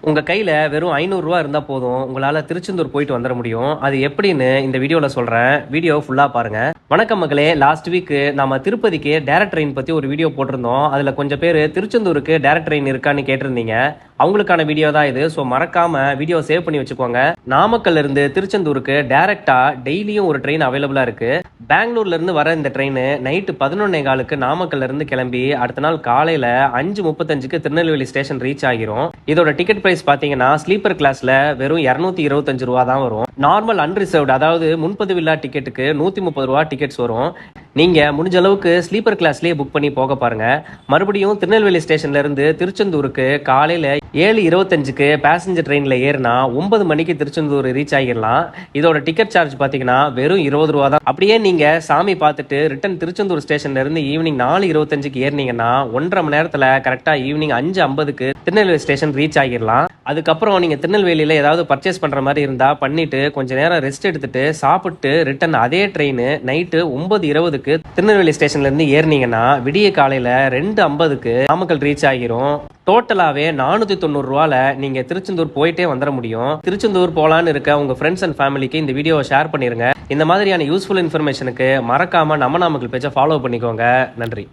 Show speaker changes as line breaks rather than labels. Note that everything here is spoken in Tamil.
உங்க கையில வெறும் 500 ரூபா இருந்தா போதும் உங்களால திருச்செந்தூர் போயிட்டு வந்துட முடியும். அது எப்படின்னு இந்த வீடியோல சொல்றேன். வீடியோ ஃபுல்லா பாருங்க. வணக்கம் மக்களே, லாஸ்ட் வீக் நாம திருப்பதிக்கு டைரக்ட் ட்ரெயின் பத்தி ஒரு வீடியோ போட்டிருந்தோம். அதுல கொஞ்சம் பேர் திருச்செந்தூருக்கு டைரக்ட் ட்ரெயின் இருக்கான்னு கேட்டிருந்தீங்க. அவங்களுக்கான வீடியோ தான் இது. ஸோ மறக்காம வீடியோ சேவ் பண்ணி வச்சுக்கோங்க. நாமக்கல்ல இருந்து திருச்செந்தூருக்கு டைரக்டா டெய்லியும் ஒரு ட்ரெயின் அவைலபிளா இருக்கு. பெங்களூர்ல இருந்து வர இந்த ட்ரெயின் நைட்டு 11:15 நாமக்கல்ல இருந்து கிளம்பி அடுத்த நாள் காலையில 5:35 திருநெல்வேலி ஸ்டேஷன் ரீச் ஆகிரும். இதோட டிக்கெட் பிரைஸ் பாத்தீங்கன்னா ஸ்லீப்பர் கிளாஸ்ல வெறும் 225 ரூபா தான் வரும். நார்மல் அன்ரிசர்வ்டு, அதாவது முன்பதிவில்லா டிக்கெட்டுக்கு 130 ரூபா டிக்கெட்ஸ் வரும். நீங்க முடிஞ்ச அளவுக்கு ஸ்லீப்பர் கிளாஸ்லயே புக் பண்ணி போக பாருங்க. மறுபடியும் திருநெல்வேலி ஸ்டேஷன்ல இருந்து திருச்செந்தூருக்கு காலையில 7:25 பேசஞ்சர் ட்ரெயின்ல ஏறினா 9 மணிக்கு திருச்செந்தூர் ரீச் ஆகிடலாம். இதோட டிக்கெட் சார்ஜ் பாத்தீங்கன்னா வெறும் 20 ரூபா தான். அப்படியே நீங்க சாமி பார்த்துட்டு ரிட்டன் திருச்செந்தூர் ஸ்டேஷன்ல இருந்து ஈவினிங் 4:25 ஏறினீங்கன்னா 1.5 மணி நேரத்துல கரெக்டா ஈவினிங் 5:50 திருநெல்வேலி ஸ்டேஷன் ரீச் ஆகிடலாம். அதுக்கப்புறம் நீங்க திருநெல்வேலியில ஏதாவது பர்ச்சேஸ் பண்ற மாதிரி இருந்தா பண்ணிட்டு கொஞ்ச நேரம் ரெஸ்ட் எடுத்துட்டு சாப்பிட்டு ரிட்டன் அதே ட்ரெயின் நைட்டு 9:20 திருநெல்வேலி ஸ்டேஷன்ல இருந்து ஏறினீங்கன்னா விடிய காலையில 2:50 நாமக்கல் ரீச் ஆகிரும். டோட்டலாவே 490 ரூபால நீங்க திருச்செந்தூர் போயிட்டே வந்துட முடியும். திருச்செந்தூர் போலான்னு இருக்க உங்க ஃப்ரெண்ட்ஸ் அண்ட் ஃபேமிலிக்கு இந்த வீடியோவை ஷேர் பண்ணிருங்க. இந்த மாதிரியான யூஸ்ஃபுல் இன்ஃபர்மேஷனுக்கு மறக்காம நம்ம நாமக்கல் பேஜை ஃபாலோ பண்ணிக்கோங்க. நன்றி.